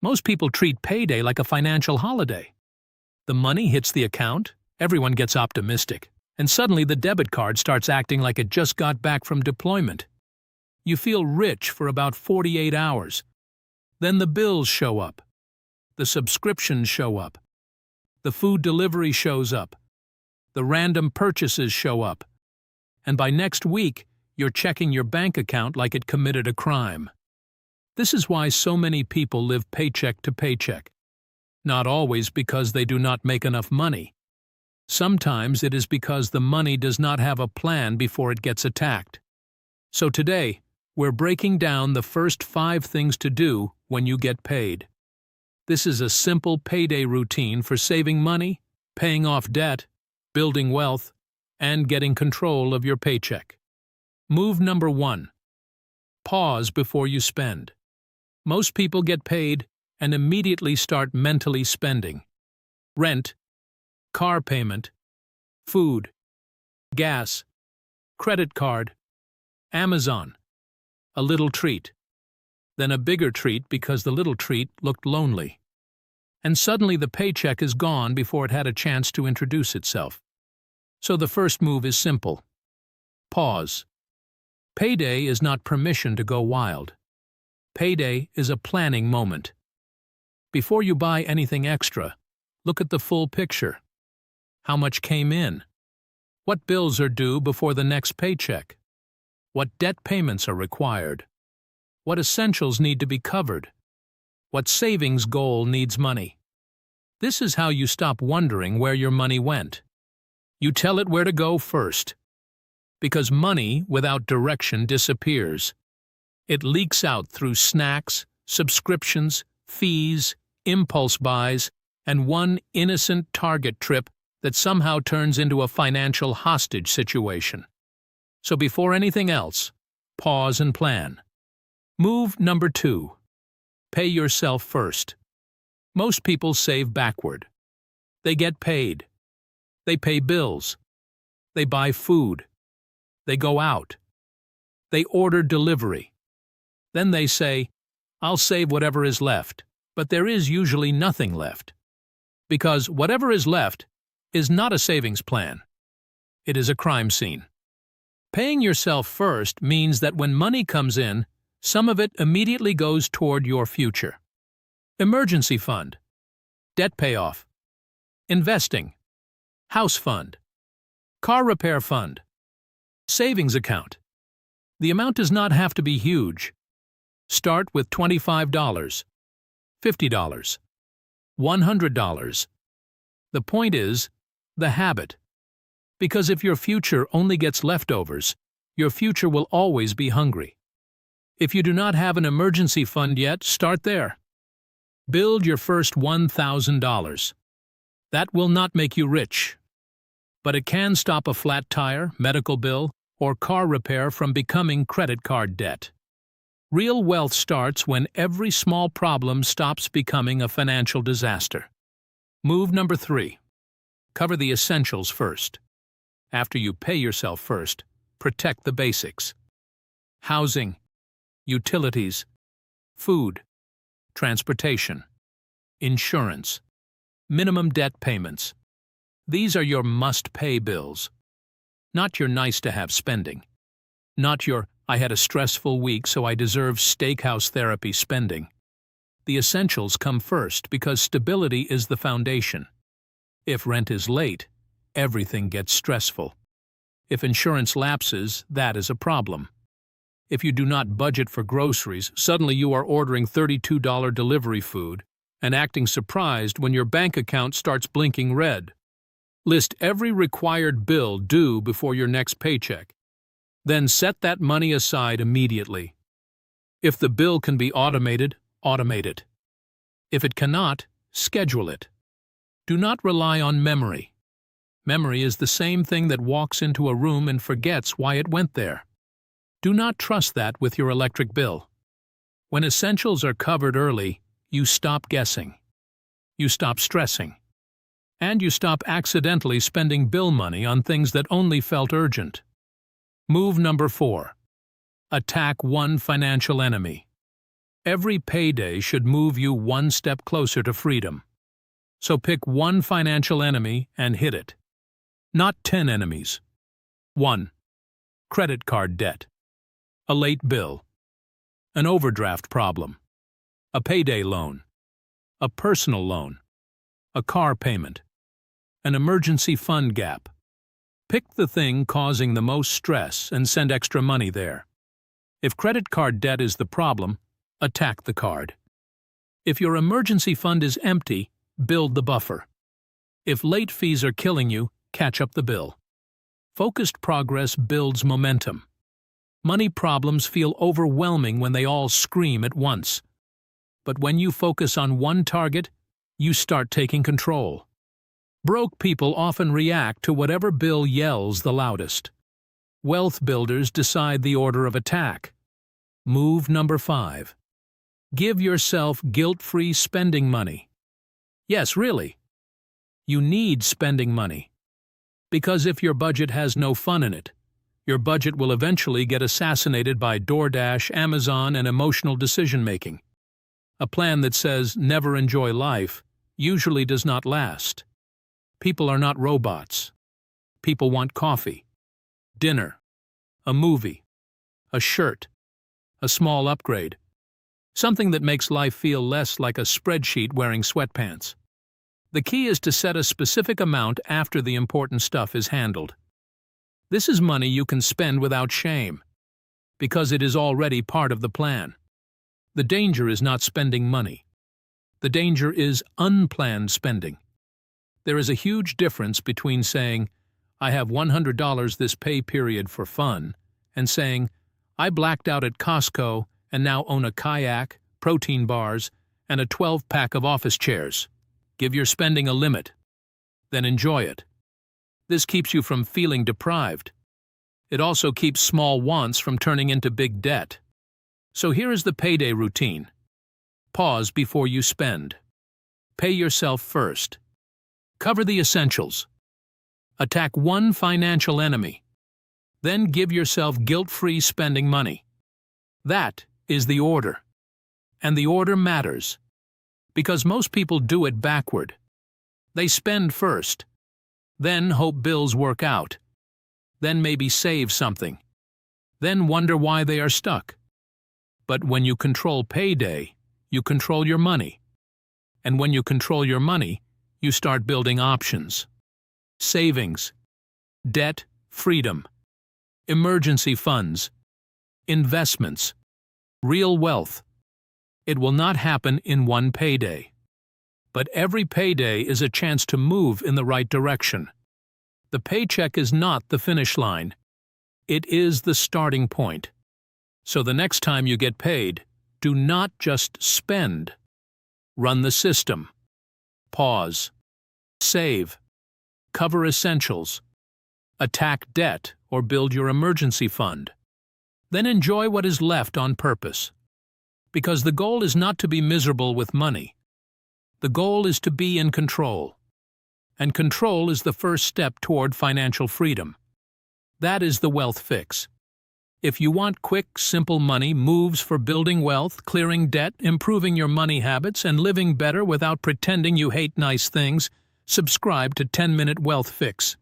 Most people treat payday like a financial holiday. The money hits the account, everyone gets optimistic, and suddenly the debit card starts acting like it just got back from deployment. You feel rich for about 48 hours. Then the bills show up. The subscriptions show up. The food delivery shows up. The random purchases show up. And by next week, you're checking your bank account like it committed a crime. This is why so many people live paycheck to paycheck. Not always because they do not make enough money. Sometimes it is because the money does not have a plan before it gets attacked. So today, we're breaking down the first 5 things to do when you get paid. This is a simple payday routine for saving money, paying off debt, building wealth, and getting control of your paycheck. Move number 1. Pause before you spend. Most people get paid and immediately start mentally spending. Rent, car payment, food, gas, credit card, Amazon, a little treat. Then a bigger treat because the little treat looked lonely. And suddenly the paycheck is gone before it had a chance to introduce itself. So the first move is simple. Pause. Payday is not permission to go wild. Payday is a planning moment. Before you buy anything extra, look at the full picture. How much came in? What bills are due before the next paycheck? What debt payments are required? What essentials need to be covered? What savings goal needs money? This is how you stop wondering where your money went. You tell it where to go first. Because money without direction disappears. It leaks out through snacks, subscriptions, fees, impulse buys, and one innocent Target trip that somehow turns into a financial hostage situation. So before anything else, pause and plan. Move number 2. Pay yourself first. Most people save backward. They get paid. They pay bills. They buy food. They go out. They order delivery. Then they say, I'll save whatever is left, but there is usually nothing left. Because whatever is left is not a savings plan. It is a crime scene. Paying yourself first means that when money comes in, some of it immediately goes toward your future. Emergency fund, debt payoff, investing, house fund, car repair fund, savings account. The amount does not have to be huge. Start with $25, $50, $100. The point is, the habit. Because if your future only gets leftovers, your future will always be hungry. If you do not have an emergency fund yet, start there. Build your first $1,000. That will not make you rich, but it can stop a flat tire, medical bill, or car repair from becoming credit card debt. Real wealth starts when every small problem stops becoming a financial disaster. Move number 3. Cover the essentials first. After you pay yourself first, protect the basics. Housing, utilities, food, transportation, insurance, minimum debt payments. These are your must-pay bills, not your nice-to-have spending, not your I had a stressful week so I deserve steakhouse therapy spending. The essentials come first because stability is the foundation. If rent is late, everything gets stressful. If insurance lapses, that is a problem. If you do not budget for groceries, suddenly you are ordering $32 delivery food and acting surprised when your bank account starts blinking red. List every required bill due before your next paycheck. Then set that money aside immediately. If the bill can be automated, automate it. If it cannot, schedule it. Do not rely on memory. Memory is the same thing that walks into a room and forgets why it went there. Do not trust that with your electric bill. When essentials are covered early, you stop guessing. You stop stressing. And you stop accidentally spending bill money on things that only felt urgent. Move number 4. Attack one financial enemy. Every payday should move you one step closer to freedom. So pick one financial enemy and hit it. Not 10 enemies. 1. Credit card debt. A late bill. An overdraft problem. A payday loan. A personal loan. A car payment. An emergency fund gap. Pick the thing causing the most stress and send extra money there. If credit card debt is the problem, attack the card. If your emergency fund is empty, build the buffer. If late fees are killing you, catch up the bill. Focused progress builds momentum. Money problems feel overwhelming when they all scream at once. But when you focus on one target, you start taking control. Broke people often react to whatever bill yells the loudest. Wealth builders decide the order of attack. Move number 5. Give yourself guilt-free spending money. Yes, really. You need spending money. Because if your budget has no fun in it, your budget will eventually get assassinated by DoorDash, Amazon, and emotional decision-making. A plan that says never enjoy life usually does not last. People are not robots. People want coffee, dinner, a movie, a shirt, a small upgrade, something that makes life feel less like a spreadsheet wearing sweatpants. The key is to set a specific amount after the important stuff is handled. This is money you can spend without shame, because it is already part of the plan. The danger is not spending money. The danger is unplanned spending. There is a huge difference between saying, I have $100 this pay period for fun, and saying, I blacked out at Costco and now own a kayak, protein bars, and a 12-pack of office chairs. Give your spending a limit. Then enjoy it. This keeps you from feeling deprived. It also keeps small wants from turning into big debt. So here is the payday routine. Pause before you spend. Pay yourself first. Cover the essentials. Attack one financial enemy. Then give yourself guilt-free spending money. That is the order. And the order matters. Because most people do it backward. They spend first. Then hope bills work out. Then maybe save something. Then wonder why they are stuck. But when you control payday, you control your money. And when you control your money, you start building options. Savings, debt, freedom, emergency funds, investments, real wealth. It will not happen in one payday. But every payday is a chance to move in the right direction. The paycheck is not the finish line. It is the starting point. So the next time you get paid, do not just spend. Run the system. Pause. Save. Cover essentials. Attack debt or build your emergency fund. Then enjoy what is left on purpose. Because the goal is not to be miserable with money. The goal is to be in control. And control is the first step toward financial freedom. That is the wealth fix. If you want quick, simple money moves for building wealth, clearing debt, improving your money habits, and living better without pretending you hate nice things, subscribe to 10-Minute Wealth Fix.